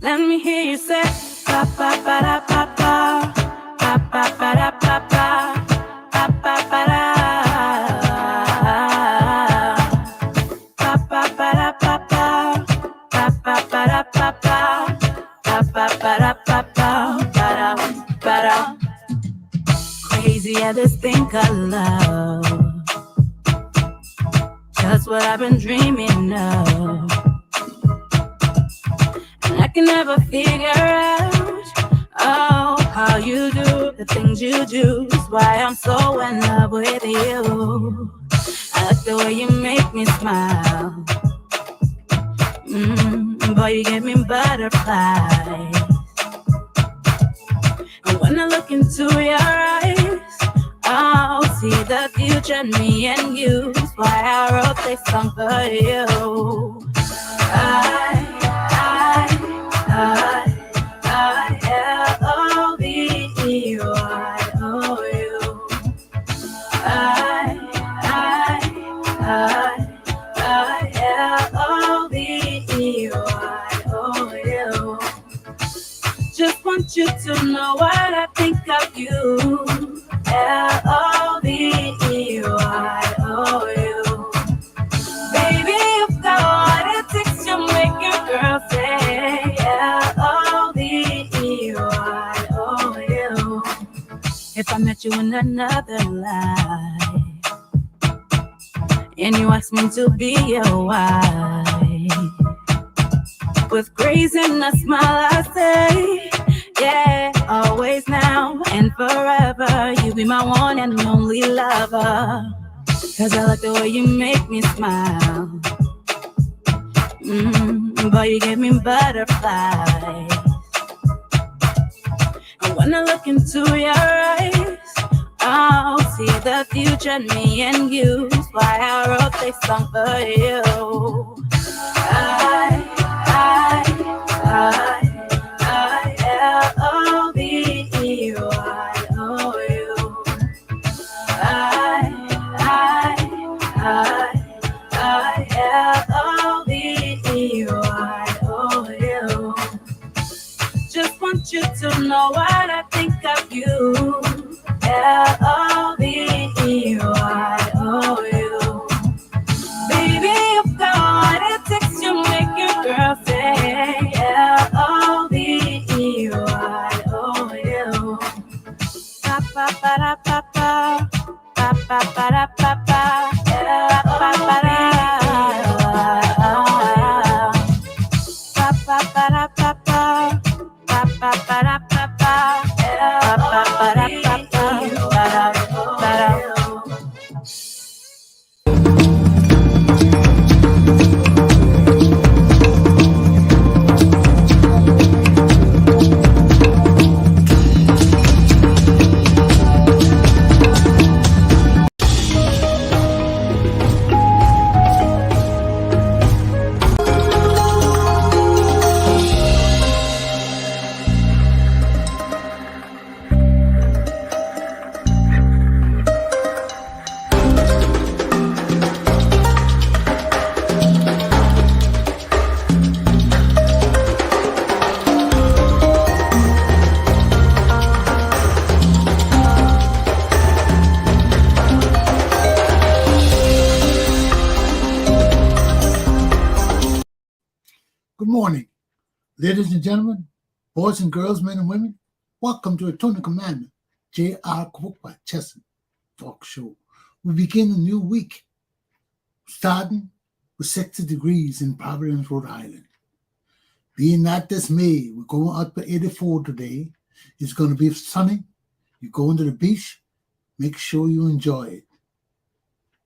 Let me hear you say pa pa pa da pa pa pa pa pa da pa pa pa pa pa da pa pa pa da pa pa pa pa pa da pa pa pa pa pa da pa pa pa da. Crazy at this thing called love, just what I've been dreaming of. I can never figure out, oh, how you do the things you do. Is why I'm so in love with you. I like the way you make me smile. Boy, you give me butterflies. And when I look into your eyes, I'll see the future in me and you. Is why I wrote this song for you. I-L-O-V-E-Y-O-U. I-L-O-V-E-Y-O-U. Just want you to know what I think of you. L-O-V-E-Y-O-U. Baby, you've got what it takes to make your girl say L-O-V-E-Y-O-U. If I met you in another life and you asked me to be your wife, with grace and a smile I say, yeah, always now and forever. You be my one and only lover. Cause I like the way you make me smile. Boy, you give me butterflies. And when I look into your eyes, I'll see the future in me and you. That's why I wrote this song for you. I-L-O-V-E-Y-O-U. I-L-O-V-E-Y-O-U. Just want you to know what I think of you. L-O-V-E-Y-O-U. Baby, you've got what it takes to make your girl say L-O-V-E-Y-O-U. Pa pa pa da pa pa pa pa pa da pa pa pa pa pa da pa pa pa da pa pa pa pa pa da pa pa pa pa pa da pa pa pa da. Good morning, ladies and gentlemen, boys and girls, men and women. Welcome to Attorney Commander J.R. Glapohkpa Chesson talk show. We begin a new week, starting with 60 degrees in Providence, Rhode Island. Be not dismayed, we're going up to 84 today. It's going to be sunny. You're going to the beach, make sure you enjoy it.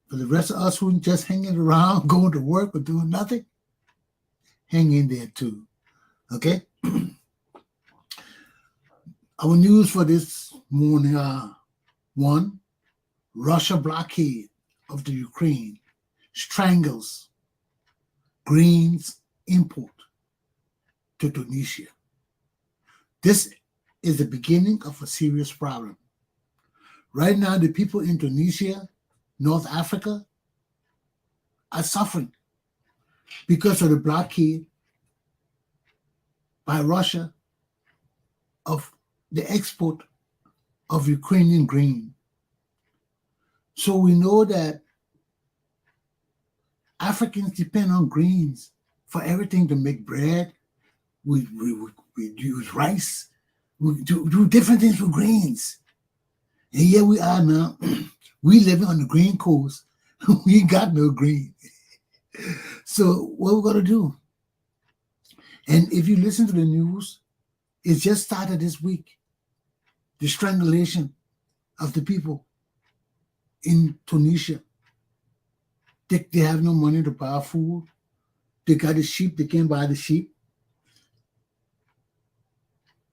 For the rest of us who are just hanging around, going to work or doing nothing, hang in there too, okay? Our news for this morning are: 1, Russia blockade of the Ukraine strangles greens import to Tunisia. This is the beginning of a serious problem. Right now, the people in Tunisia, North Africa, are suffering because of the blockade by Russia of the export of Ukrainian grain. So we know that Africans depend on grains for everything, to make bread. We use rice. We do different things with grains. And here we are now. We living on the Green Coast. We got no grain. So what we're going to do? And if you listen to the news, it just started this week. The strangulation of the people in Tunisia. They have no money to buy food. They got the sheep. They can't buy the sheep.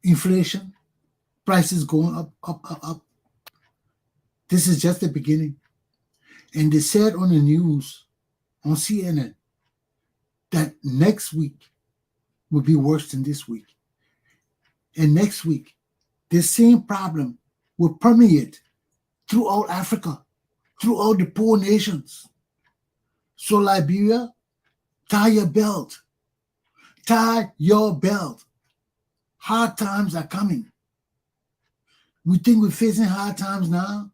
Inflation. Prices going up. This is just the beginning. And they said on the news, on CNN, that next week will be worse than this week. And next week, the same problem will permeate throughout Africa, throughout the poor nations. So Liberia, tie your belt. Tie your belt. Hard times are coming. We think we're facing hard times now.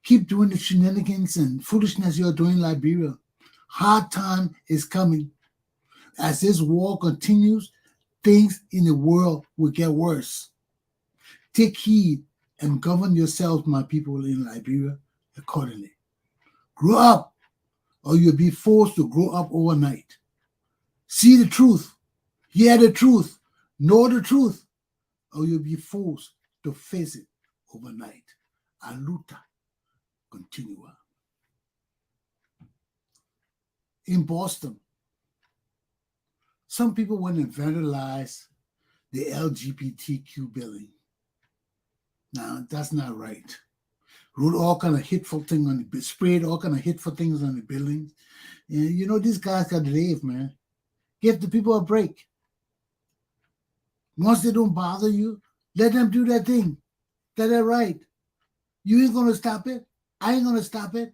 Keep doing the shenanigans and foolishness you're doing in Liberia. Hard time is coming. As this war continues, things in the world will get worse. Take heed and govern yourselves, my people in Liberia, accordingly. Grow up, or you'll be forced to grow up overnight. See the truth, hear the truth, know the truth, or you'll be forced to face it overnight. Aluta continua. In Boston, some people want to vandalize the LGBTQ building. Now, that's not right. Wrote all kind of hateful things on the, sprayed all kind of hateful things on the buildings. And you know, these guys got to live, man. Give the people a break. Once they don't bother you, let them do their thing. They're right. You ain't going to stop it. I ain't going to stop it.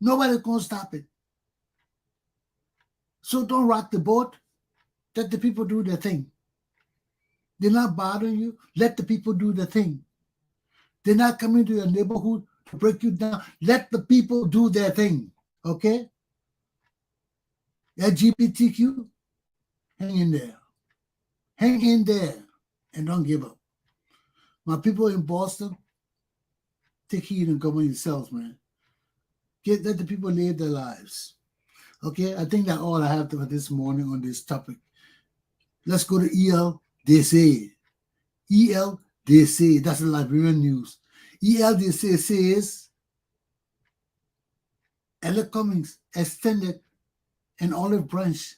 Nobody's going to stop it. So don't rock the boat. Let the people do their thing. They're not bothering you. Let the people do their thing. They're not coming to your neighborhood to break you down. Let the people do their thing. Okay? LGBTQ, hang in there. Hang in there and don't give up. My people in Boston, take heed and govern yourselves, man. Let the people live their lives. Okay? I think that's all I have for this morning on this topic. Let's go to ELDC. ELDC, that's the Liberian news. ELDC says Cummings extended an olive branch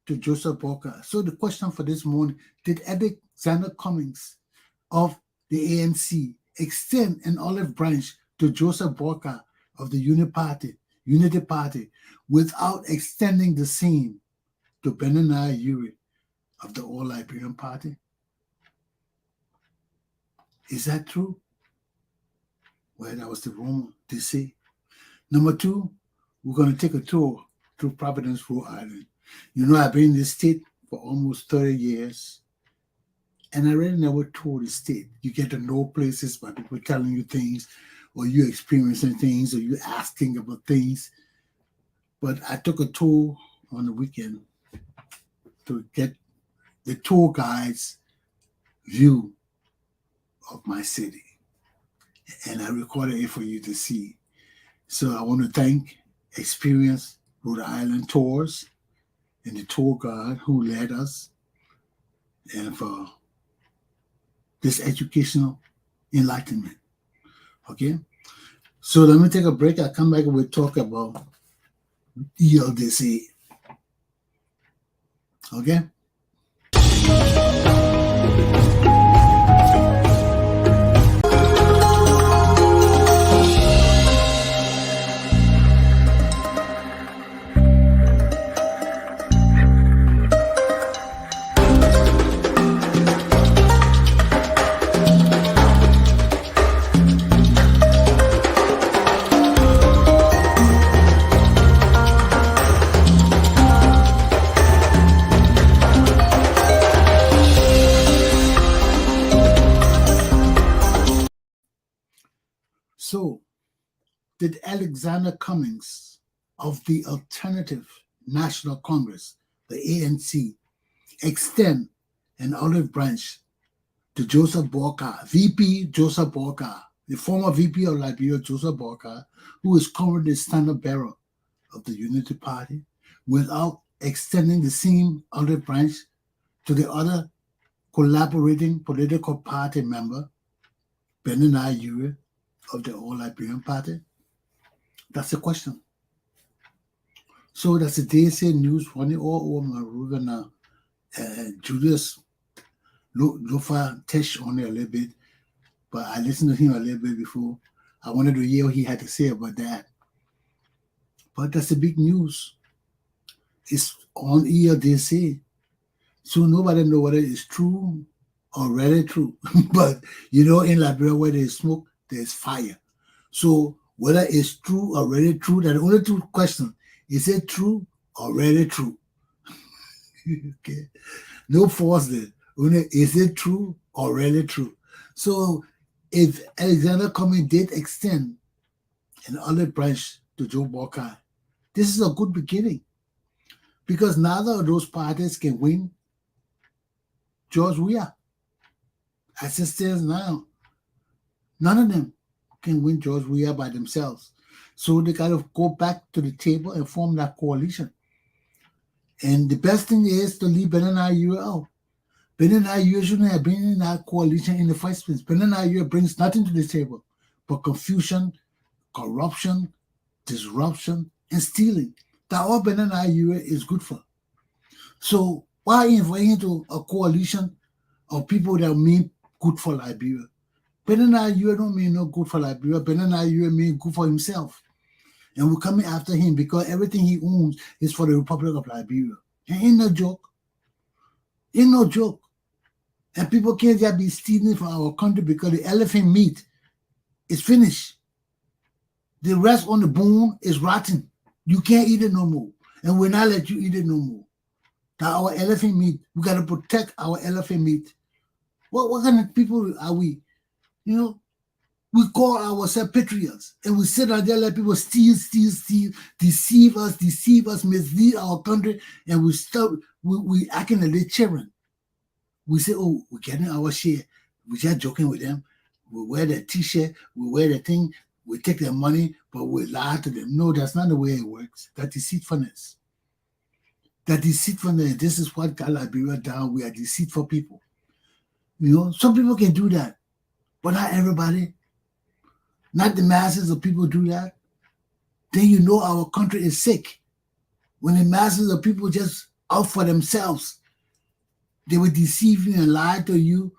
to Joseph Boakai. So the question for this morning, did Alexander Cummings of the ANC extend an olive branch to Joseph Boakai of the Unity Party without extending the same to Benoni Urey of the All Liberian Party? Is that true? Well, that was the rumor, they say. Number two, we're going to take a tour through Providence, Rhode Island. You know, I've been in this state for almost 30 years, and I really never toured the state. You get to know places by people telling you things, or you experiencing things, or you asking about things. But I took a tour on the weekend to get the tour guide's view of my city. And I recorded it for you to see. So I want to thank Experience Rhode Island Tours and the tour guide who led us, and for this educational enlightenment. Okay? So let me take a break. I'll come back and we'll talk about ELDC. Okay? did Alexander Cummings of the Alternative National Congress, the ANC, extend an olive branch to Joseph Boakai, VP Joseph Boakai, the former VP of Liberia, Joseph Boakai, who is currently standard bearer of the Unity Party, without extending the same olive branch to the other collaborating political party member, Benoni Urey of the All Liberian Party? That's the question. So that's the DSA news running all over my river now. Julius Lofa touched on it a little bit, but I listened to him a little bit before. I wanted to hear what he had to say about that. But that's the big news. It's on ear, they say. So nobody knows whether it's true or really true. But you know, in Liberia, where there's smoke, there's fire. So whether it's true or really true, that's the only two questions. Is it true or really true? Okay. No force there. Only is it true or really true? So if Alexander Cummings did extend an olive branch to Joe Boakai, this is a good beginning. Because neither of those parties can win George Weah. As it stands now, none of them can win George Weah by themselves. So they got to go back to the table and form that coalition. And the best thing is to leave Benoni Urey out. Benoni Urey shouldn't have been in that coalition in the first place. Benoni Urey brings nothing to the table but confusion, corruption, disruption, and stealing. That all Benoni Urey is good for. So why invite into a coalition of people that mean good for Liberia? Benoni Urey don't mean no good for Liberia. Benoni Urey mean good for himself. And we're coming after him because everything he owns is for the Republic of Liberia. And ain't no joke. Ain't no joke. And people can't just be stealing from our country because the elephant meat is finished. The rest on the bone is rotten. You can't eat it no more. And we'll not let you eat it no more. That our elephant meat, we got to protect our elephant meat. What kind of people are we? You know, we call ourselves patriots, and we sit out there let people steal, deceive us, mislead our country, and we acting like they're children. We say, oh, we're getting our share. We're just joking with them. We wear their t-shirt, we wear the thing, we take their money, but we lie to them. No, that's not the way it works. That deceitfulness. This is what got Liberia down. We are deceitful people. You know, some people can do that, but not everybody. Not the masses of people do that. Then you know our country is sick. When the masses of people just out for themselves, they will deceive you and lie to you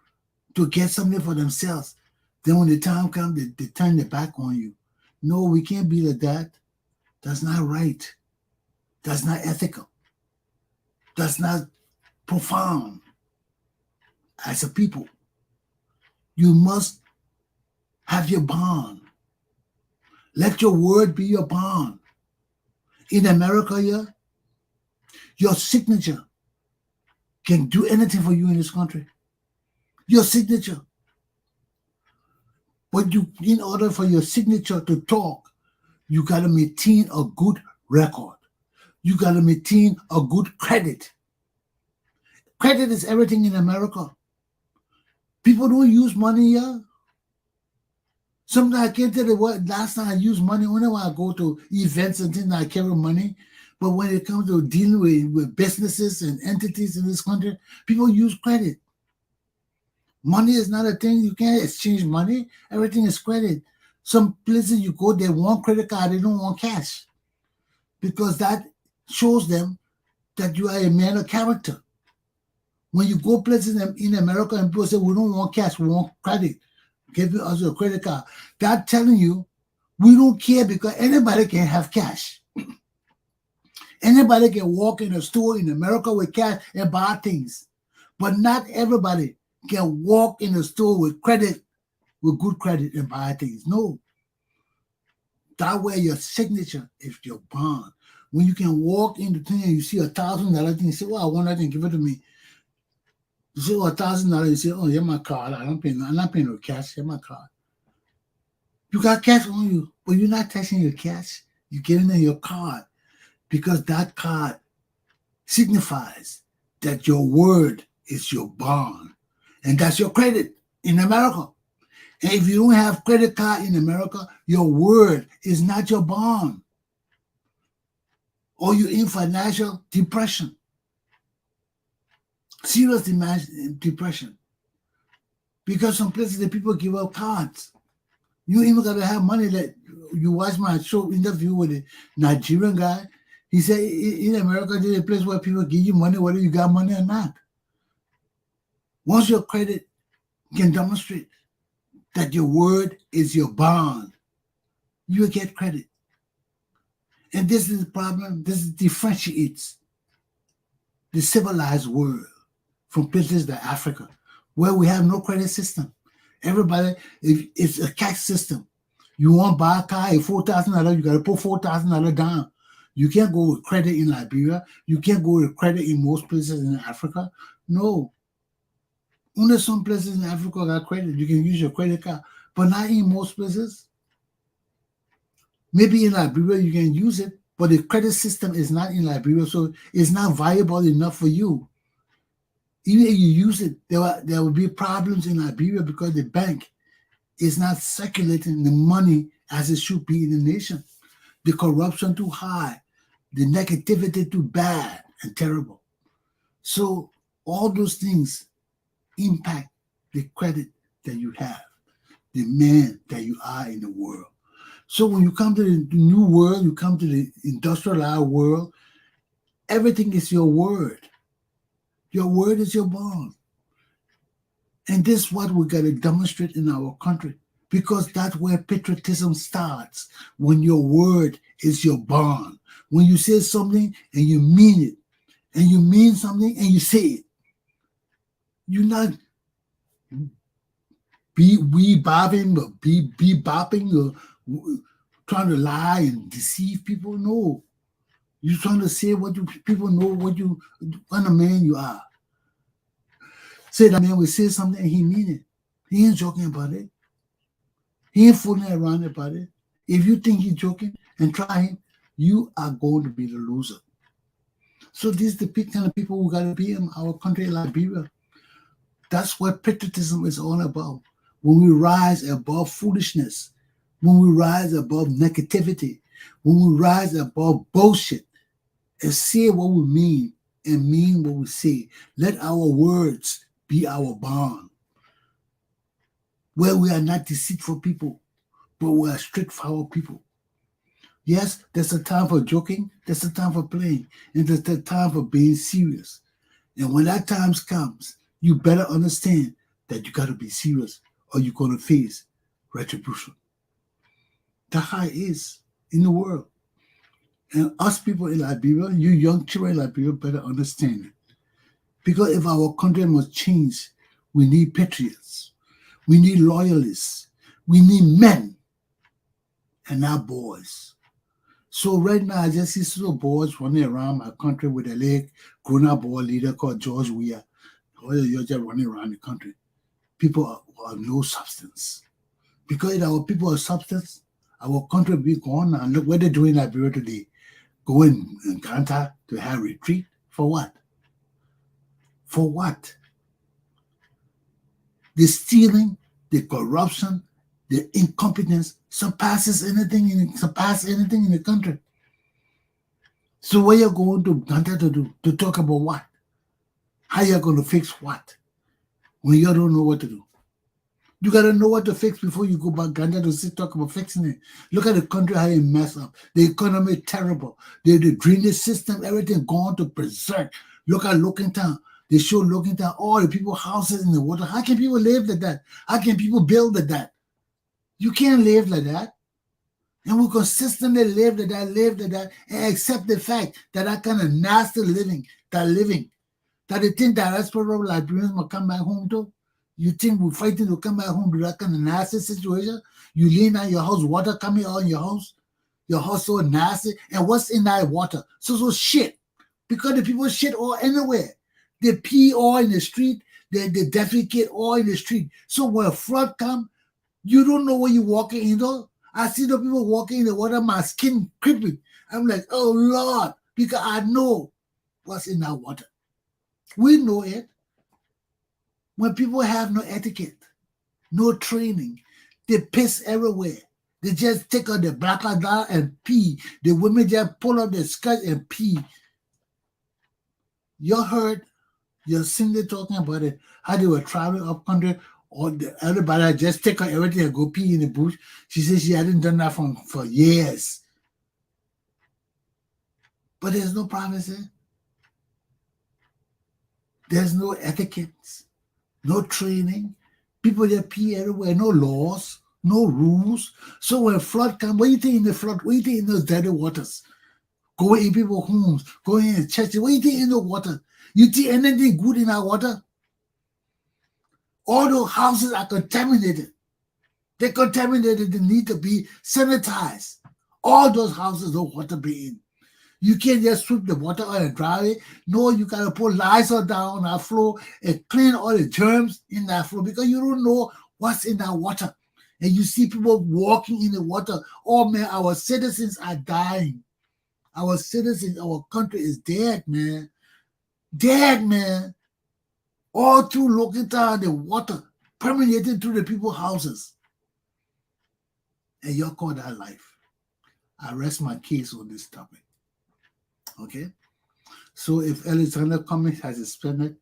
to get something for themselves. Then when the time comes, they turn their back on you. No, we can't be like that. That's not right. That's not ethical. That's not profound. As a people, you must have your bond. Let your word be your bond. In America here, your signature can do anything for you in this country. Your signature. But in order for your signature to talk, you got to maintain a good record. You got to maintain a good credit. Credit is everything in America. People don't use money here. Sometimes I can't tell you what last time I used money, only when I go to events and things I carry money. But when it comes to dealing with businesses and entities in this country, people use credit. Money is not a thing. You can't exchange money. Everything is credit. Some places you go, they want credit card, they don't want cash. Because that shows them that you are a man of character. When you go places in America and people say, we don't want cash, we want credit. Give us a credit card. That's telling you, we don't care because anybody can have cash. Anybody can walk in a store in America with cash and buy things. But not everybody can walk in a store with credit, with good credit and buy things. No. That way your signature is your bond. When you can walk in the thing and you see $1,000 thing, you say, well, I want that thing, give it to me. You say, $1,000, you say, oh, here's my card. I'm not paying no cash, here's my card. You got cash on you, but you're not touching your cash. You're getting in your card because that card signifies that your word is your bond. And that's your credit in America. And if you don't have credit card in America, your word is not your bond. Or you're in financial depression. Serious depression. Because some places the people give out cards. You even gotta have money. That you watch my show interview with a Nigerian guy. He said in America there's a place where people give you money whether you got money or not. Once your credit can demonstrate that your word is your bond, you will get credit. And this is the problem. This differentiates the civilized world from places like Africa, where we have no credit system. Everybody, if it's a cash system, you want to buy a car at $4,000, you got to put $4,000 down. You can't go with credit in Liberia. You can't go with credit in most places in Africa. No. Only some places in Africa got credit. You can use your credit card, but not in most places. Maybe in Liberia you can use it, but the credit system is not in Liberia, so it's not viable enough for you. Even if you use it, there will be problems in Liberia because the bank is not circulating the money as it should be in the nation. The corruption too high, the negativity too bad and terrible. So all those things impact the credit that you have, the man that you are in the world. So when you come to the new world, you come to the industrialized world, everything is your word. Your word is your bond. And this is what we got to demonstrate in our country, because that's where patriotism starts, when your word is your bond. When you say something and you mean it, and you mean something and you say it. You're not bobbing or bopping or trying to lie and deceive people. No. You're trying to say what people know what kind of man you are. Say that man will say something and he mean it. He ain't joking about it. He ain't fooling around about it. If you think he's joking and try him, you are going to be the loser. So these are the kind of people who got to be in our country, Liberia. That's what patriotism is all about. When we rise above foolishness, when we rise above negativity, when we rise above bullshit, and say what we mean and mean what we say. Let our words be our bond. Where we are not deceitful people, but we are straightforward people. Yes, there's a time for joking, there's a time for playing, and there's a time for being serious. And when that time comes, you better understand that you got to be serious or you're going to face retribution. That's how it is in the world. And us people in Liberia, you young children in Liberia better understand it. Because if our country must change, we need patriots. We need loyalists. We need men and not boys. So right now, I just see some boys running around my country with a leg, grown-up boy leader called George Weah. You're just running around the country. People are no substance. Because if our people are substance, our country will be gone. And look what they're doing in Liberia today. Going in Ghana to have retreat. For what? For what? The stealing, the corruption, the incompetence surpasses anything in the country. So what you're going to Ghana to do? To talk about what? How you're going to fix what? When you don't know what to do. You got to know what to fix before you go back Ghana to talk about fixing it. Look at the country, how it mess up. The economy is terrible. The drainage system, everything gone to berserk. Look at Looking Town. They show Looking Town, all the people houses in the water. How can people live like that? How can people build like that? You can't live like that. And we consistently live like that, and accept the fact that that kind of nasty living, that they think diaspora Liberians will come back home to. You think we're fighting to come back home to that kind of nasty situation? You lean on your house, water coming out in your house so nasty. And what's in that water? So shit. Because the people shit all anywhere. They pee all in the street. They defecate all in the street. So when a flood come, You don't know where you're walking in, though. I see the people walking in the water, my skin creeping. I'm like, oh Lord, because I know what's in that water. We know it. When people have no etiquette, no training, they piss everywhere. They just take out the black down and pee. The women just pull up their skirt and pee. You heard your singer talking about it, how they were traveling up country, or everybody just take out everything and go pee in the bush. She said she hadn't done that for years. But there's no privacy. There's no etiquette, no training. People just pee everywhere, no laws, no rules. So when flood comes, what do you think in the flood? What do you think in those dirty waters? Going in people's homes, going in churches. What do you think in the water? You think anything good in our water? All those houses are contaminated. They're contaminated. They need to be sanitized. All those houses, no water be in. You can't just sweep the water out and dry it. No, you got to put Lysol down on that floor and clean all the germs in that floor because you don't know what's in that water. And you see people walking in the water. Oh, man, our citizens are dying. Our citizens, our country is dead, man. Dead, man. All through Lokita, the water permeating through the people's houses. And y'all call that life. I rest my case on this topic. Okay? So if Alexander Cummings has expanded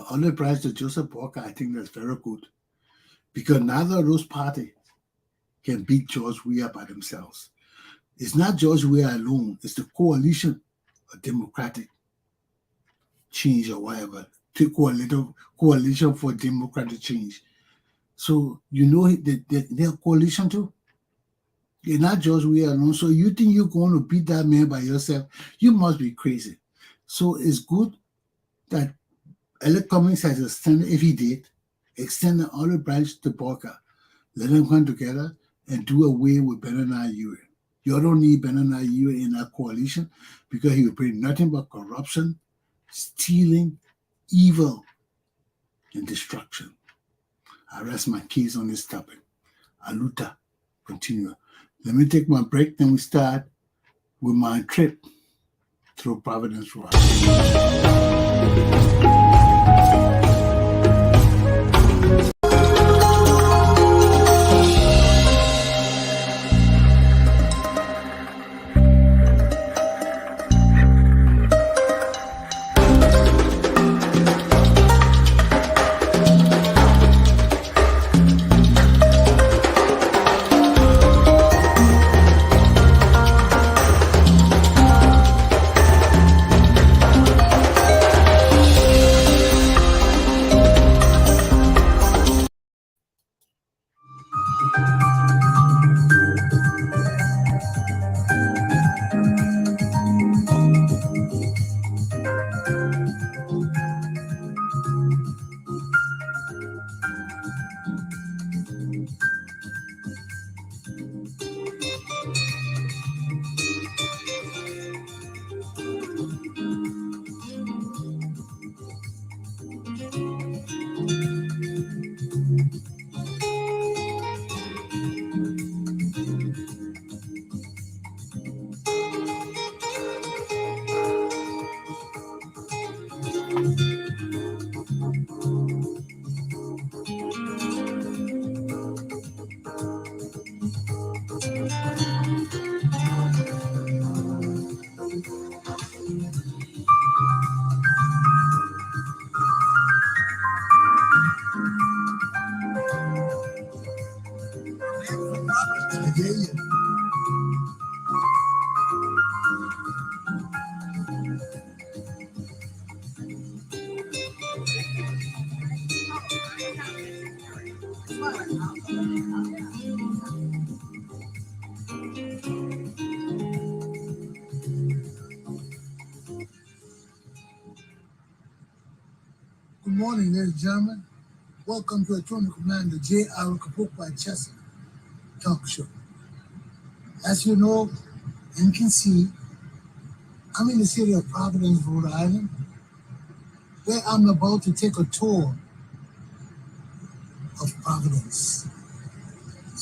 olive branch to Joseph Boakai, I think that's very good. Because neither of those parties can beat George Weah by themselves. It's not George Weah alone. It's the coalition of democratic change or whatever. Coalition for democratic change. So you know they're a coalition too. They're not George Weah alone. So you think you're going to beat that man by yourself? You must be crazy. So it's good that Alex Cummings has extended, if he did, extend the olive branch to Boakai. Let them come together and do away with Benoni Urey. You don't need Benoni Urey in that coalition because he will bring nothing but corruption, stealing, evil, and destruction. I rest my case on this topic. Aluta, continue. Let me take my break, then we start with my trip through Providence, Rhode. Good morning, ladies and gentlemen. Welcome to Attorney Commander Glapohkpa Chesson talk show. As you know and can see, I'm in the city of Providence, Rhode Island, where I'm about to take a tour of Providence.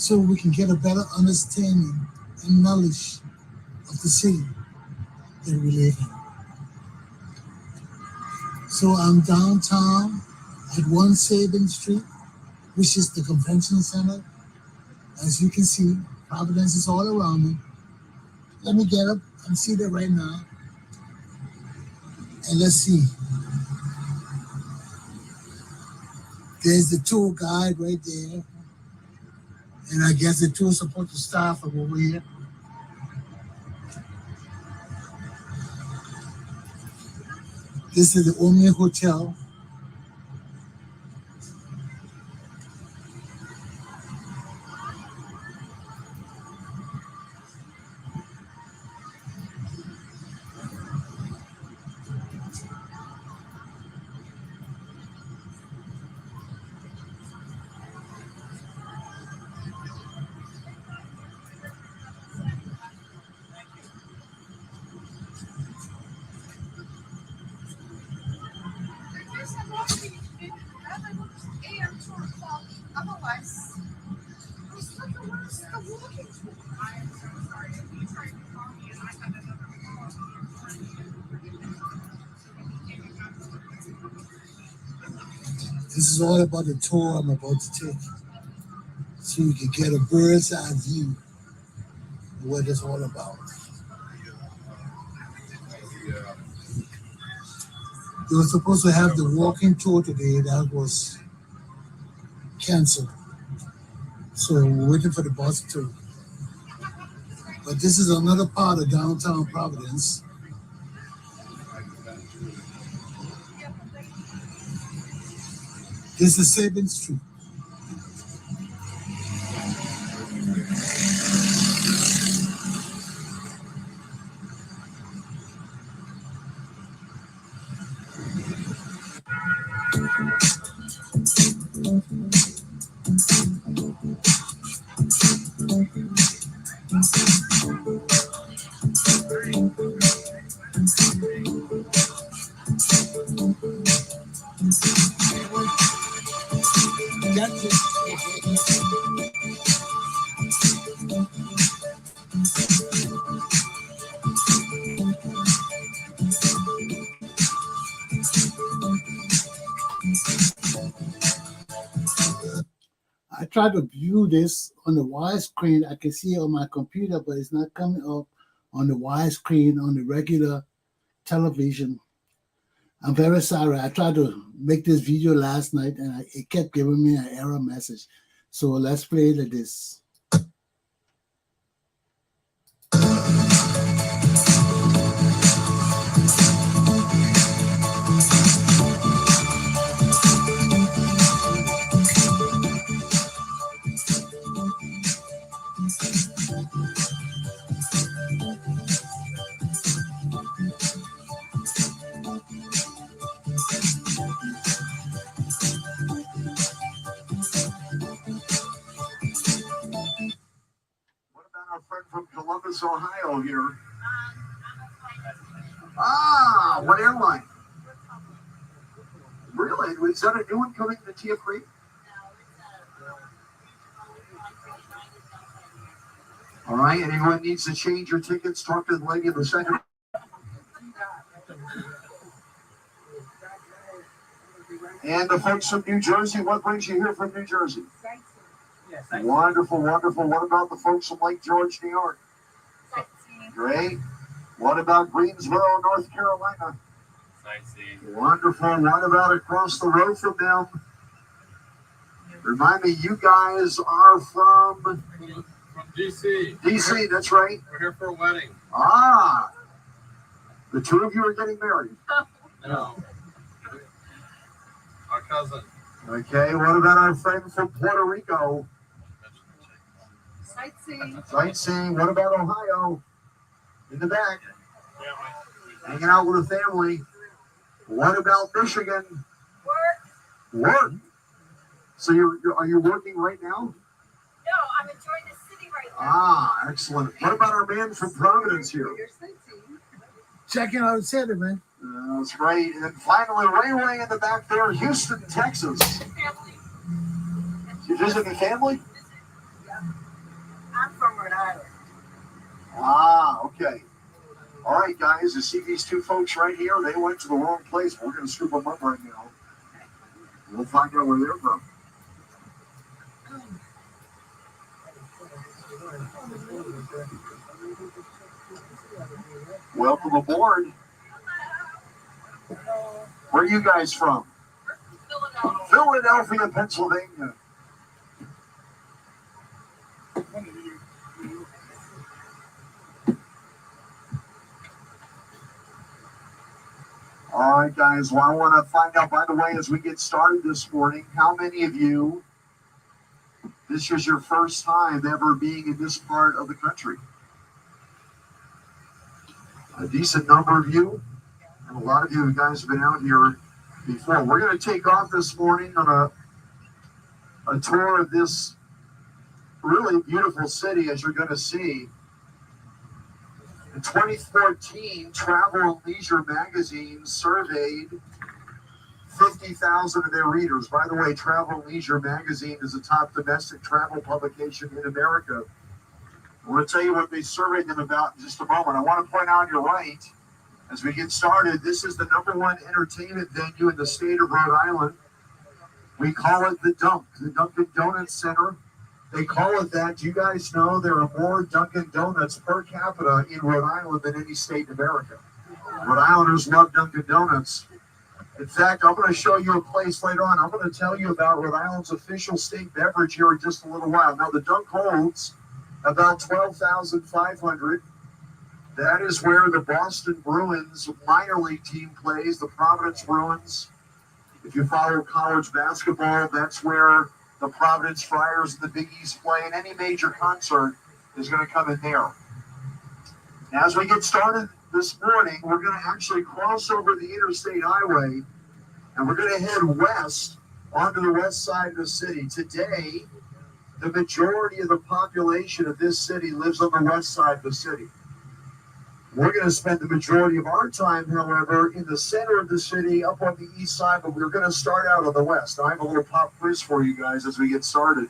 so we can get a better understanding and knowledge of the city that we live in. So I'm downtown at 1 Street, which is the convention center. As you can see, Providence is all around me. Let me get up and see that right now. And let's see. There's the tour guide right there. And I guess the tour is supposed to start from over here. This is the Urey Hotel. This is all about the tour I'm about to take. So you can get a bird's eye view of what it's all about. They were supposed to have the walking tour today, that was canceled. So we're waiting for the bus too. But this is another part of downtown Providence. This is 7th Street. I try to view this on the widescreen. I can see it on my computer, but it's not coming up on the widescreen on the regular television. I'm very sorry. I tried to make this video last night and it kept giving me an error message. So let's play like this. Friend from Columbus, Ohio here. Ah, what airline? Really? Is that a new one coming to Tia Creek? All right, anyone needs to change your tickets, talk to the lady in the second. And the folks from New Jersey, what brings you here from New Jersey? Wonderful, wonderful. What about the folks from Lake George, New York? Sightseeing. Great. What about Greensboro, North Carolina? Sightseeing. Wonderful. What about across the road from them? Remind me, you guys are from D.C. D.C., that's right. We're here for a wedding. Ah. The two of you are getting married? No. Our cousin. Okay, what about our friend from Puerto Rico? Sightseeing. Sightseeing. What about Ohio? In the back. Hanging out with a family. What about Michigan? Work. So are you working right now? No, I'm enjoying the city right now. Ah, excellent. What about our man from Providence here? Checking out the center, man. That's right. And finally, way in the back there, Houston, Texas. Family. You visiting family? Yeah. Rhode Island. Ah, okay. All right, guys, you see these two folks right here? They went to the wrong place. We're going to scoop them up right now. We'll find out where they're from. Welcome aboard. Where are you guys from? Philadelphia, Pennsylvania. All right, guys. Well, I want to find out, by the way, as we get started this morning, how many of you, this is your first time ever being in this part of the country? A decent number of you, and a lot of you guys have been out here before. We're going to take off this morning on a tour of this really beautiful city, as you're going to see. In 2014, Travel and Leisure magazine surveyed 50,000 of their readers. By the way, Travel and Leisure magazine is the top domestic travel publication in America. I want to tell you what they surveyed them about in just a moment. I want to point out on your right, as we get started, this is the #1 entertainment venue in the state of Rhode Island. We call it the Dunk, the Dunkin' Donuts Center. They call it that. Do you guys know there are more Dunkin' Donuts per capita in Rhode Island than any state in America? Rhode Islanders love Dunkin' Donuts. In fact, I'm going to show you a place later on. I'm going to tell you about Rhode Island's official state beverage here in just a little while. Now, the Dunk holds about 12,500. That is where the Boston Bruins minor league team plays, the Providence Bruins. If you follow college basketball, that's where the Providence Friars and the Big East play, and any major concert is going to come in there. Now, as we get started this morning, we're going to actually cross over the interstate highway, and we're going to head west onto the west side of the city. Today, the majority of the population of this city lives on the west side of the city. We're going to spend the majority of our time, however, in the center of the city, up on the east side, but we're going to start out on the west. I have a little pop quiz for you guys as we get started.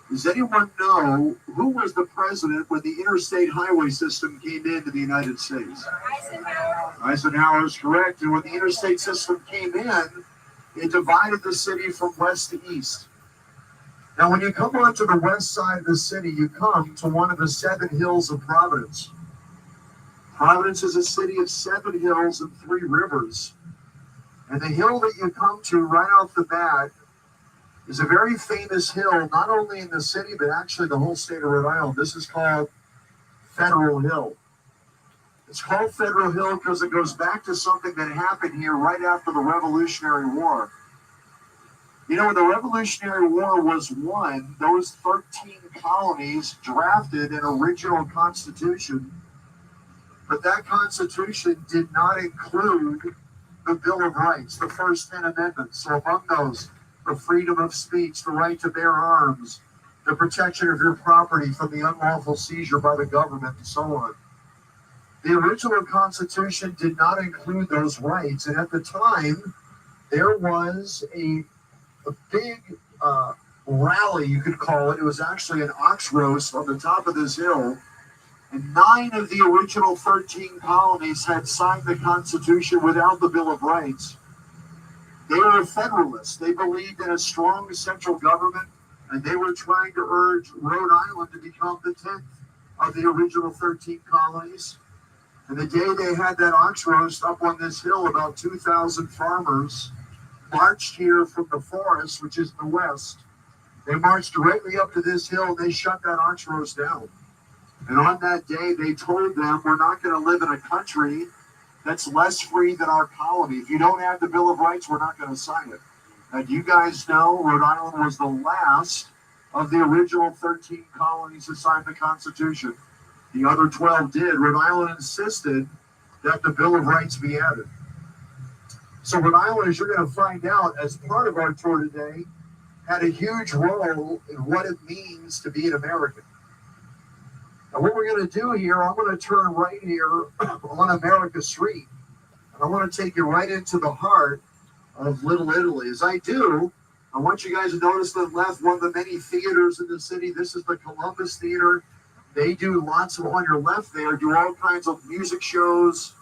Does anyone know who was the president when the interstate highway system came into the United States? Eisenhower. Eisenhower is correct. And when the interstate system came in, it divided the city from west to east. Now, when you come onto the west side of the city, you come to one of the 7 hills of Providence. Providence is a city of 7 hills and 3 rivers. And the hill that you come to right off the bat is a very famous hill, not only in the city, but actually the whole state of Rhode Island. This is called Federal Hill. It's called Federal Hill because it goes back to something that happened here right after the Revolutionary War. You know, when the Revolutionary War was won, those 13 colonies drafted an original constitution. But that Constitution did not include the Bill of Rights, the first 10 amendments. So among those, the freedom of speech, the right to bear arms, the protection of your property from the unlawful seizure by the government, and so on. The original Constitution did not include those rights. And at the time, there was a big rally, you could call it. It was actually an ox roast on the top of this hill. And 9 of the original 13 colonies had signed the Constitution without the Bill of Rights. They were Federalists. They believed in a strong central government, and they were trying to urge Rhode Island to become the 10th of the original 13 colonies. And the day they had that ox roast up on this hill, about 2,000 farmers marched here from the forest, which is in the west. They marched directly up to this hill, and they shut that ox roast down. And on that day, they told them, we're not going to live in a country that's less free than our colony. If you don't have the Bill of Rights, we're not going to sign it. And you guys know Rhode Island was the last of the original 13 colonies to sign the Constitution. The other 12 did. Rhode Island insisted that the Bill of Rights be added. So Rhode Island, as you're going to find out as part of our tour today, had a huge role in what it means to be an American. And what we're going to do here, I'm going to turn right here on America Street. And I want to take you right into the heart of Little Italy. As I do, I want you guys to notice to the left one of the many theaters in the city. This is the Columbus Theater. They do lots of, on your left there, do all kinds of music shows.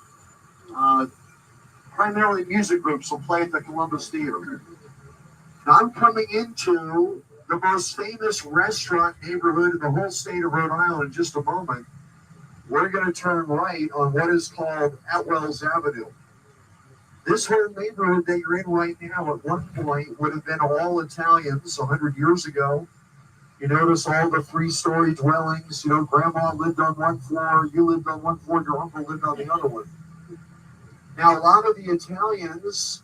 Primarily music groups will play at the Columbus Theater. Now I'm coming into the most famous restaurant neighborhood in the whole state of Rhode Island in just a moment. We're going to turn right on what is called Atwell's Avenue. This whole neighborhood that you're in right now at one point would have been all Italians 100 years ago. You notice all the three-story dwellings. You know, grandma lived on one floor, you lived on one floor, your uncle lived on the other one. Now, a lot of the Italians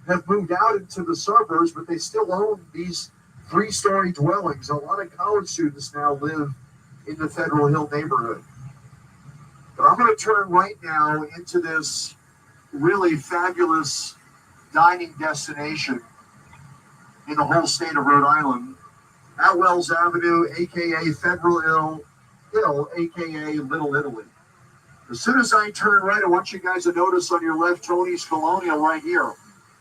have moved out into the suburbs, but they still own these three-story dwellings. A lot of college students now live in the Federal Hill neighborhood. But I'm going to turn right now into this really fabulous dining destination in the whole state of Rhode Island. Atwell's Avenue, a.k.a. Federal Hill, a.k.a. Little Italy. As soon as I turn right, I want you guys to notice on your left, Tony's Colonial right here.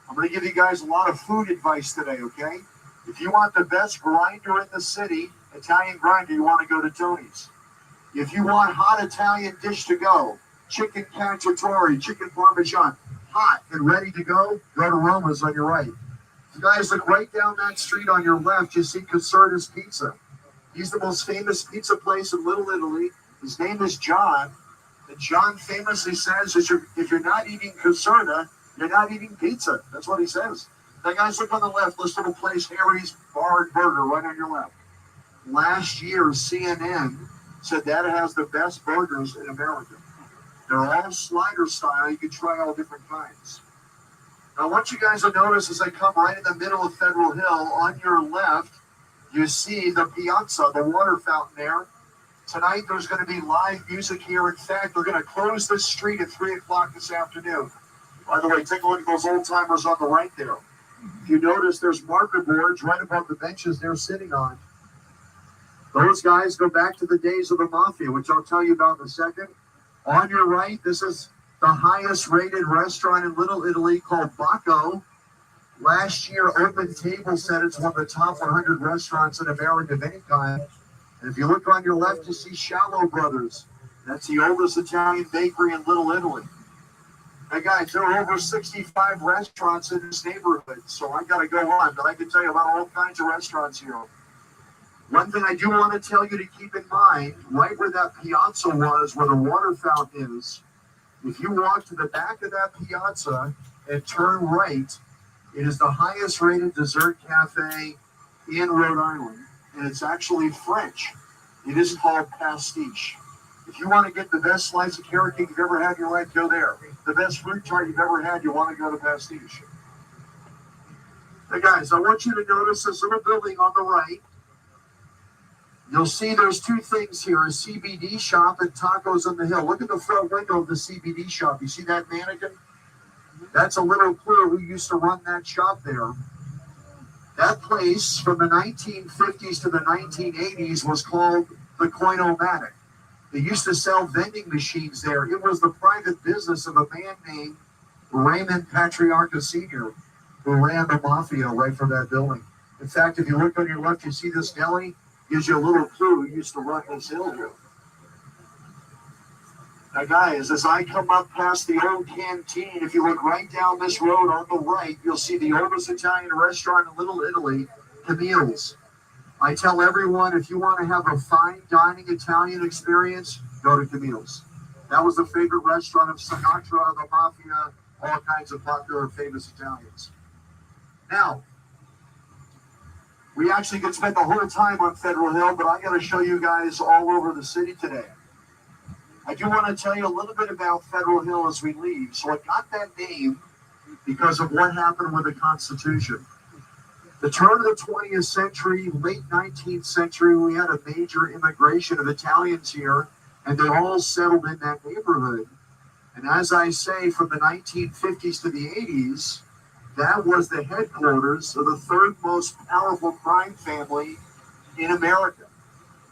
I'm going to give you guys a lot of food advice today, okay? If you want the best grinder in the city, Italian grinder, you want to go to Tony's. If you want hot Italian dish to go, chicken cacciatore, chicken parmesan, hot and ready to go to Roma's on your right. You guys look right down that street on your left, you see Caserta's Pizza. He's the most famous pizza place in Little Italy. His name is John. And John famously says, if you're not eating Caserta, you're not eating pizza. That's what he says. Now, guys, look on the left. This little place, Harry's Bar and Burger, right on your left. Last year, CNN said that has the best burgers in America. They're all slider style. You can try all different kinds. Now, I want you guys to notice as I come right in the middle of Federal Hill, on your left, you see the piazza, the water fountain there. Tonight, there's going to be live music here. In fact, they're going to close this street at 3 o'clock this afternoon. By the way, take a look at those old timers on the right there. If you notice, there's marker boards right above the benches they're sitting on. Those guys go back to the days of the mafia, which I'll tell you about in a second. On your right, this is the highest rated restaurant in Little Italy called Boakai. Last year, Open Table said it's one of the top 100 restaurants in America of any kind. And if you look on your left, you see Shallow Brothers. That's the oldest Italian bakery in Little Italy. Hey guys, there are over 65 restaurants in this neighborhood, so I got to go on, but I can tell you about all kinds of restaurants here. One thing I do want to tell you to keep in mind, right where that piazza was, where the water fountain is, if you walk to the back of that piazza and turn right, it is the highest rated dessert cafe in Rhode Island, and it's actually French. It is called Pastiche. If you want to get the best slice of carrot cake you've ever had in your life, go there. The best fruit tart you've ever had, you want to go to Pastiche. Hey guys, I want you to notice this little building on the right. You'll see there's two things here, a CBD shop and Tacos on the Hill. Look at the front window of the CBD shop. You see that mannequin? That's a little clue who used to run that shop there. That place from the 1950s to the 1980s was called the Coin-O-Matic. They used to sell vending machines there. It was the private business of a man named Raymond Patriarca Sr., who ran the mafia right from that building. In fact, if you look on your left, you see this deli, gives you a little clue who used to run this hill here. Now, guys, as I come up past the old canteen, if you look right down this road on the right, you'll see the oldest Italian restaurant in Little Italy, Cummings. I tell everyone, if you want to have a fine dining Italian experience, go to Cummings. That was the favorite restaurant of Sinatra, the Mafia, all kinds of popular, famous Italians. Now, we actually could spend the whole time on Federal Hill, but I got to show you guys all over the city today. I do want to tell you a little bit about Federal Hill as we leave. So it got that name because of what happened with the Constitution. The turn of the 20th century, late 19th century, we had a major immigration of Italians here, and they all settled in that neighborhood. And as I say, from the 1950s to the 80s, that was the headquarters of the third most powerful crime family in America.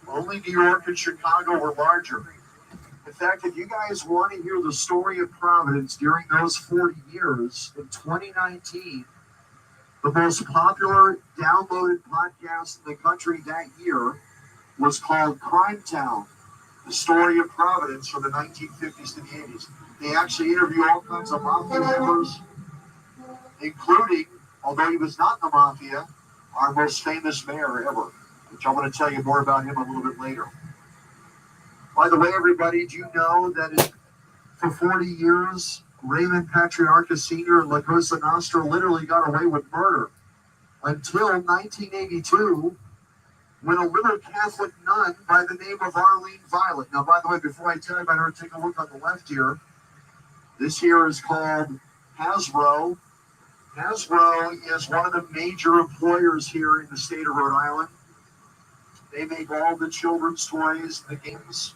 Only New York and Chicago were larger. In fact, if you guys want to hear the story of Providence during those 40 years, in 2019, the most popular downloaded podcast in the country that year was called Crime Town. the story of Providence from the 1950s to the 80s. They actually interview all kinds of mafia members, including, although he was not in the mafia, our most famous mayor ever, which I'm going to tell you more about him a little bit later. By the way, everybody, do you know that for 40 years, Raymond Patriarca Sr. and La Cosa Nostra literally got away with murder until 1982, when a little Catholic nun by the name of Arlene Violet. Now, by the way, before I tell you about her, take a look on the left here. This here is called Hasbro. Hasbro is one of the major employers here in the state of Rhode Island. They make all the children's toys, the games.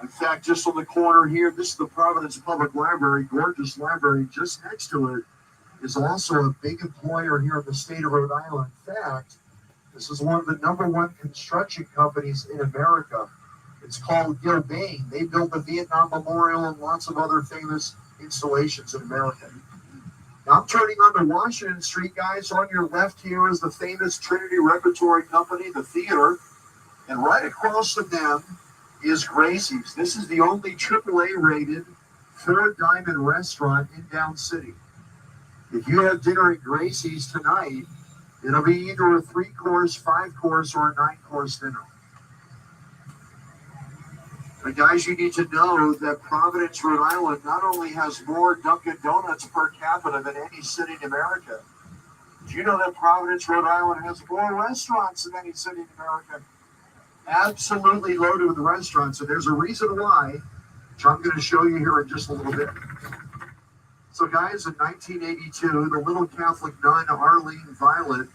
In fact, just on the corner here, this is the Providence Public Library, gorgeous library. Just next to it is also a big employer here in the state of Rhode Island. In fact, this is one of the #1 construction companies in America. It's called Gilbane. They built the Vietnam Memorial and lots of other famous installations in America. Now I'm turning onto Washington Street, guys. On your left here is the famous Trinity Repertory Company, the theater. And right across from them is Gracie's. This is the only AAA rated 4-diamond restaurant in Down City. If you have dinner at Gracie's tonight, it'll be either a 3-course, 5-course, or a 9-course dinner. But guys, you need to know that Providence, Rhode Island not only has more Dunkin' Donuts per capita than any city in America. Do you know that Providence, Rhode Island has more restaurants than any city in America? Absolutely loaded with restaurants. So there's a reason why, which I'm going to show you here in just a little bit. So guys, in 1982, the little Catholic nun, Arlene Violet,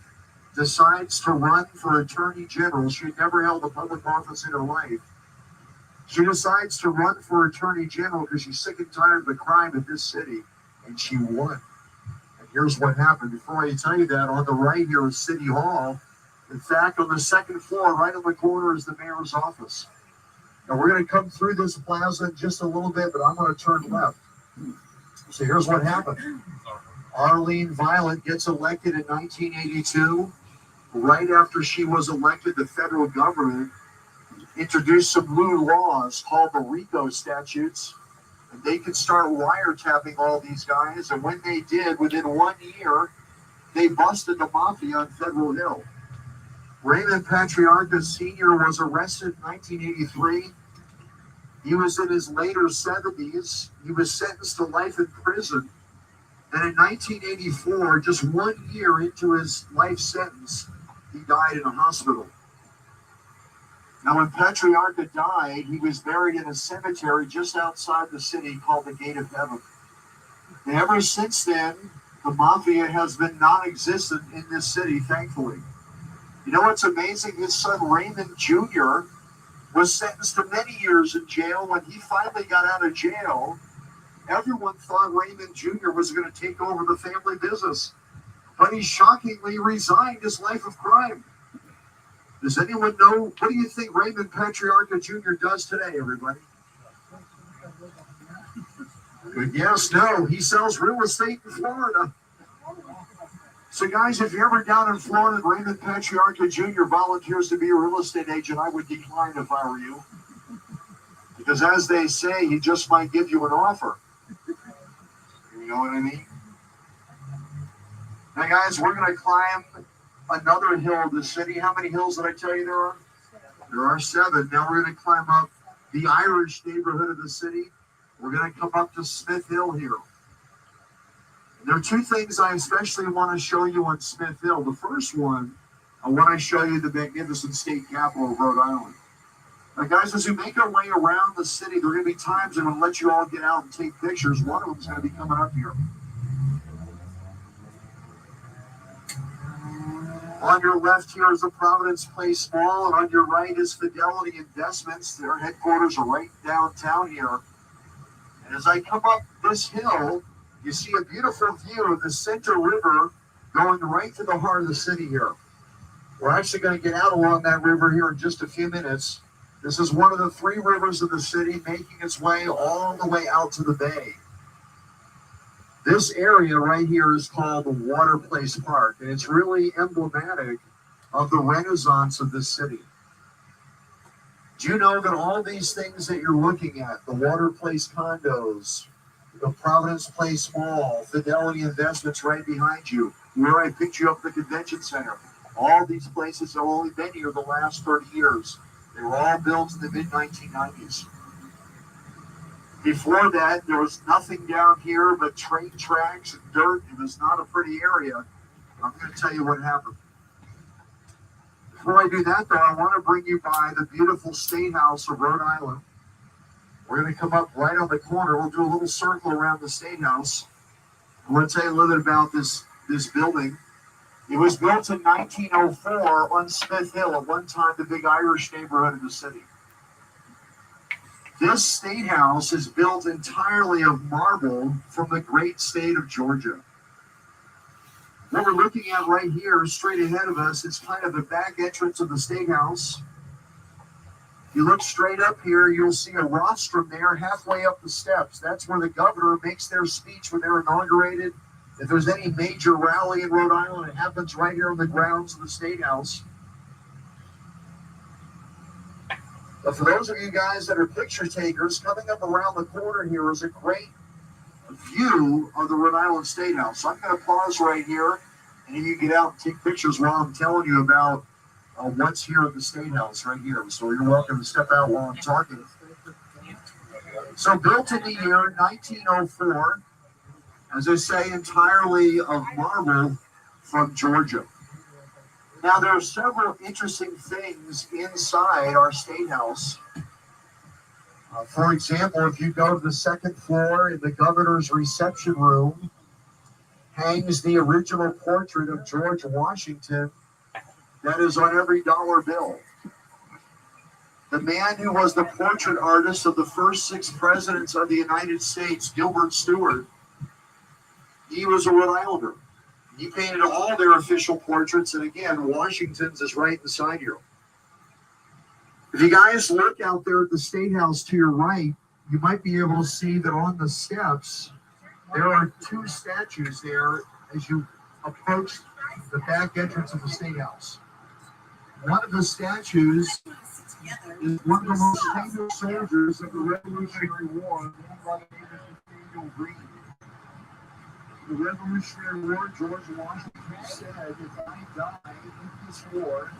decides to run for Attorney General. She had never held a public office in her life. She decides to run for Attorney General because she's sick and tired of the crime in this city, and she won. And here's what happened. Before I tell you that, on the right here is City Hall. In fact, on the second floor, right on the corner, is the mayor's office. Now, we're going to come through this plaza in just a little bit, but I'm going to turn left. So here's what happened. Arlene Violet gets elected in 1982. Right after she was elected, the federal government introduced some new laws called the RICO statutes, and they could start wiretapping all these guys. And when they did, within 1 year, they busted the mafia on Federal Hill. Raymond Patriarca Sr. was arrested in 1983. He was in his later 70s. He was sentenced to life in prison. And in 1984, just 1 year into his life sentence, he died in a hospital. Now, when Patriarca died, he was buried in a cemetery just outside the city called the Gate of Heaven. And ever since then, the mafia has been non-existent in this city, thankfully. You know what's amazing? His son, Raymond Jr., was sentenced to many years in jail. When he finally got out of jail, everyone thought Raymond Jr. was going to take over the family business. But he shockingly resigned his life of crime. Does anyone know, what do you think Raymond Patriarca Jr. does today, everybody? Good guess. No, he sells real estate in Florida. So guys, if you're ever down in Florida and Raymond Patriarca Jr. volunteers to be a real estate agent, I would decline if I were you. Because as they say, he just might give you an offer. You know what I mean? Now guys, we're going to climb another hill of the city. How many hills did I tell you there are? There are 7. Now we're going to climb up the Irish neighborhood of the city. We're going to come up to Smith Hill here. There are 2 things I especially want to show you on Smith Hill. The first one, I want to show you the magnificent state capital of Rhode Island. Now, guys, as we make our way around the city, there are going to be times I'm going to let you all get out and take pictures. One of them is going to be coming up here. On your left here is the Providence Place Mall, and on your right is Fidelity Investments. Their headquarters are right downtown here. And as I come up this hill, you see a beautiful view of the Center River going right to the heart of the city here. We're actually going to get out along that river here in just a few minutes. This is one of the 3 rivers of the city making its way all the way out to the bay. This area right here is called the Water Place Park, and it's really emblematic of the renaissance of this city. Do you know that all these things that you're looking at, the Water Place condos, the Providence Place Mall, Fidelity Investments right behind you, where I picked you up at the convention center, all these places have only been here the last 30 years. They were all built in the mid-1990s. Before that, there was nothing down here but train tracks and dirt. It was not a pretty area. I'm going to tell you what happened. Before I do that, though, I want to bring you by the beautiful State House of Rhode Island. We're going to come up right on the corner. We'll do a little circle around the State House. I want to tell you a little bit about this building. It was built in 1904 on Smith Hill, at one time the big Irish neighborhood of the city. This State House is built entirely of marble from the great state of Georgia. What we're looking at right here, straight ahead of us, is kind of the back entrance of the State House. If you look straight up here, you'll see a rostrum there halfway up the steps. That's where the governor makes their speech when they're inaugurated. If there's any major rally in Rhode Island, it happens right here on the grounds of the State House. But for those of you guys that are picture takers, coming up around the corner here is a great view of the Rhode Island State House. So I'm going to pause right here, and you get out and take pictures while I'm telling you about what's here at the State House right here. So you're welcome to step out while I'm talking. So built in the year 1904, as I say, entirely of marble from Georgia. Now, there are several interesting things inside our State House. For example, if you go to the second floor in the governor's reception room, hangs the original portrait of George Washington that is on every dollar bill. The man who was the portrait artist of the first 6 presidents of the United States, Gilbert Stuart, he was a Rhode Islander. He painted all their official portraits, and again, Washington's is right beside you. If you guys look out there at the State House to your right, you might be able to see that on the steps, there are 2 statues there as you approach the back entrance of the State House. One of the statues is one of the most famous soldiers of the Revolutionary War, known by the name of Nathaniel Greene. The Revolutionary War, George Washington said, if I die in this war,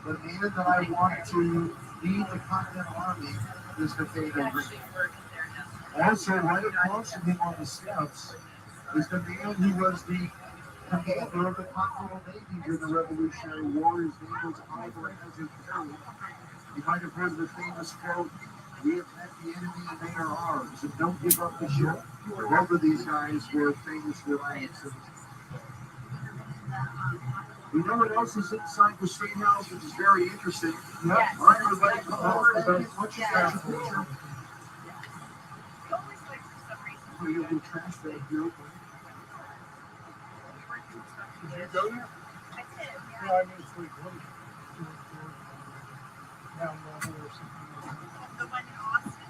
the man that I want to lead the Continental Army is Nathaniel Greene. Also, right across from him on the steps is the man who was the commander of the Continental Navy during the Revolutionary War. His name was Urey. You might have heard the famous quote, "We have met the enemy and they are ours, and don't give up the ship." Both of these guys were famous Rhode Island citizens. You know what else is inside the State House, which is very interesting? Yep. All right, everybody, come over about as much as you picture. We have a little trash bag here. Did you go there? I did, Yeah, I mean, it's like, down there or something. The one in Austin.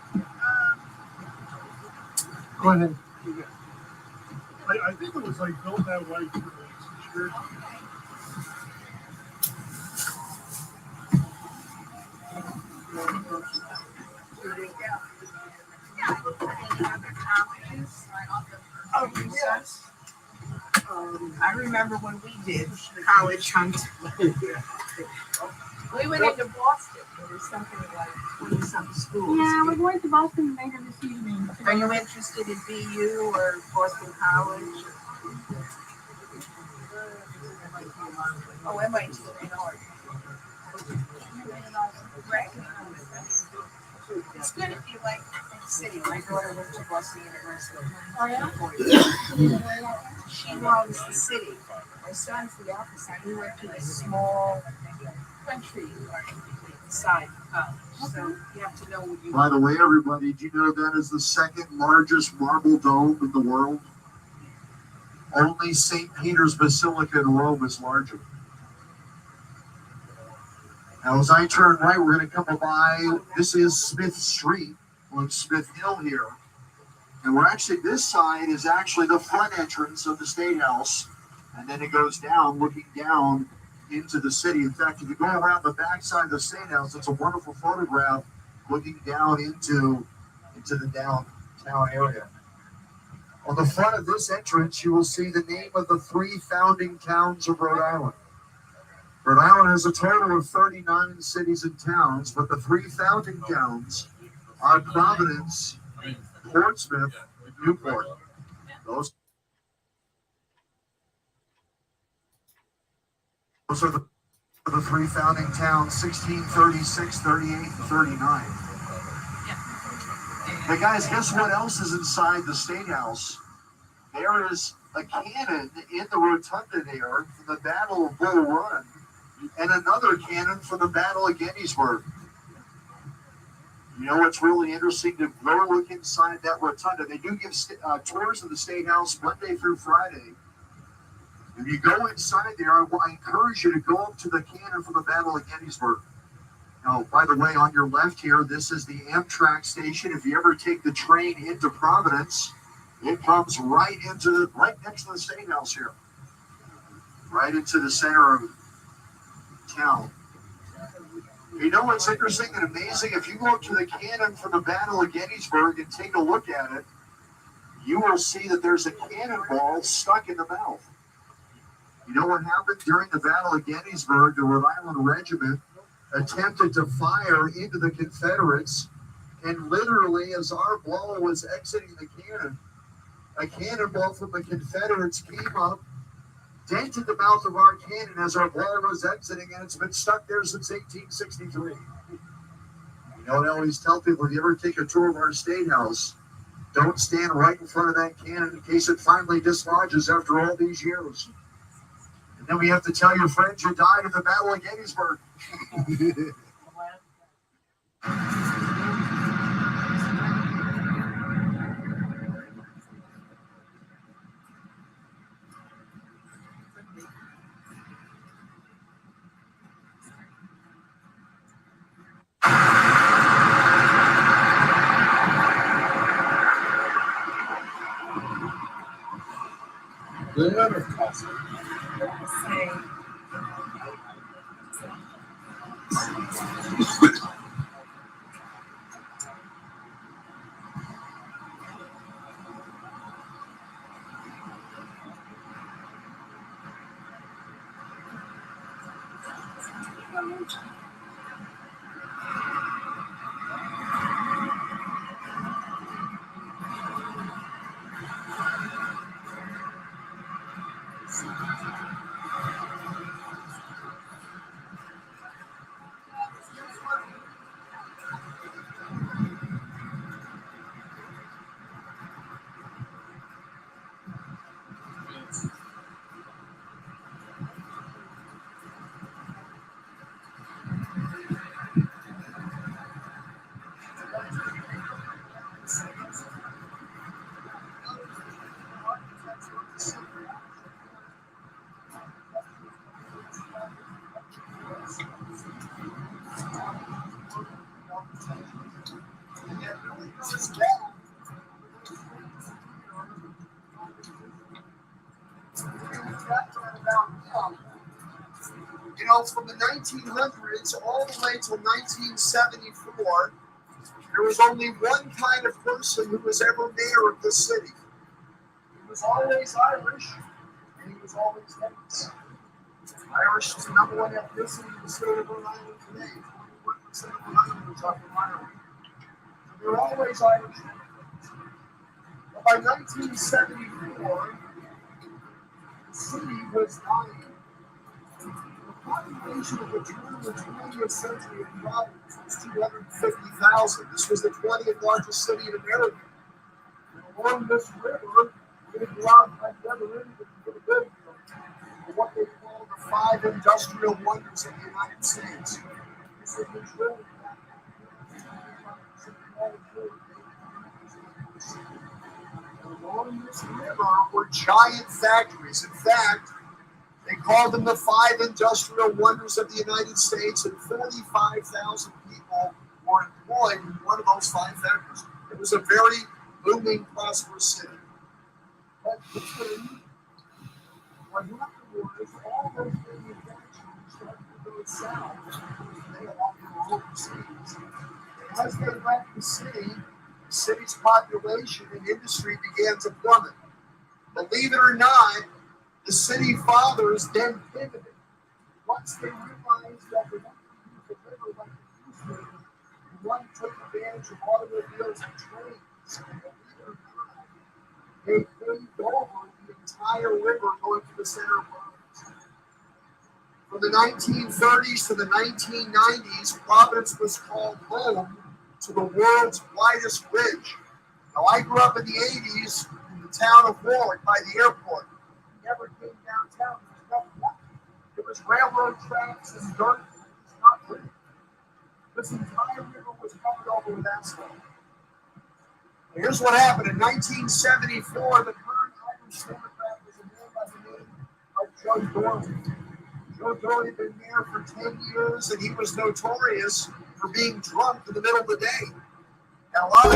Go ahead. I think it was like built that way for the security. Oh, yes. I remember when we did college hunt. We went into Boston. There was something like 20-something schools. Yeah, we're going to Boston later this evening. Are you interested in BU or Boston College? Oh, MIT. Right. It's good if you like the city. My daughter went to Boston University. Oh, yeah? She loves the city. My son's the opposite. He went to the small country side of college. So you have to know what you By the way, everybody, do you know that is the second largest marble dome in the world? Only St. Peter's Basilica in Rome is larger. Now, as I turn right, we're going to come by. This is Smith Street on Smith Hill here. And we're actually, this side is actually the front entrance of the State House. And then it goes down, looking down into the city. In fact, if you go around the backside of the State House, it's a wonderful photograph looking down into the downtown area. On the front of this entrance, you will see the name of the 3 founding towns of Rhode Island. Rhode Island has a total of 39 cities and towns, but the 3 founding towns are Providence, Portsmouth, and Newport. Those are the 3 founding towns, 1636, 38, and 39. Hey guys, guess what else is inside the State House? There is a cannon in the rotunda there from the Battle of Bull Run, and another cannon for the Battle of Gettysburg. You know what's really interesting? To go look inside that rotunda. They do give tours of the State House Monday through Friday. If you go inside there, I encourage you to go up to the cannon for the Battle of Gettysburg. Now, by the way, on your left here, this is the Amtrak station. If you ever take the train into Providence, it comes right next to the State House here, right into the center of town. You know what's interesting and amazing? If you go up to the cannon for the Battle of Gettysburg and take a look at it, you will see that there's a cannonball stuck in the mouth. You know what happened during the Battle of Gettysburg? The Rhode Island Regiment attempted to fire into the Confederates, and literally, as our blow was exiting the cannon, a cannonball from the Confederates came up, dented the mouth of our cannon as our blow was exiting, and it's been stuck there since 1863. You know, I always tell people, if you ever take a tour of our State House, don't stand right in front of that cannon in case it finally dislodges after all these years. And then we have to tell your friends you died in the Battle of Gettysburg. You know, from the 1900s all the way till 1974, there was only one kind of person who was ever mayor of the city. He was always Irish, and he was always white. Irish is the #1 ethnicity in the state of Rhode Island today. 21% of Rhode Islanders are from Ireland. So they're always Irish. But by 1974, the city was dying. The population of the turn of the 20th century in Providence was 250,000. This was the 20th largest city in America. And along this river, we didn't go out like never in for the good of what they call the 5 industrial wonders of the United States. This was really along this river were giant factories. In fact, they called them the 5 industrial wonders of the United States, and 45,000 people were employed in one of those 5 factories. It was a very booming, prosperous city. But what happened was all those manufacturing south, they all were overseas. As they left the city's population and industry began to plummet. Believe it or not, the city fathers then pivoted. Once they realized that they wanted to use the river like they used to, they wanted to take advantage of automobiles and trains. And believe it or not, they paved over the entire river going to the center of Providence. From the 1930s to the 1990s, Providence was called home to the world's widest bridge. Now, I grew up in the 80s in the town of Rhode by the airport. We never came downtown. There was railroad tracks and dirt. It's not pretty. This entire river was covered over with asphalt. Here's what happened. In 1974, the current Irish Democrat was a man by the name of Joe Urey. Joe Urey had been mayor for 10 years, and he was notorious for being drunk in the middle of the day. And a lot of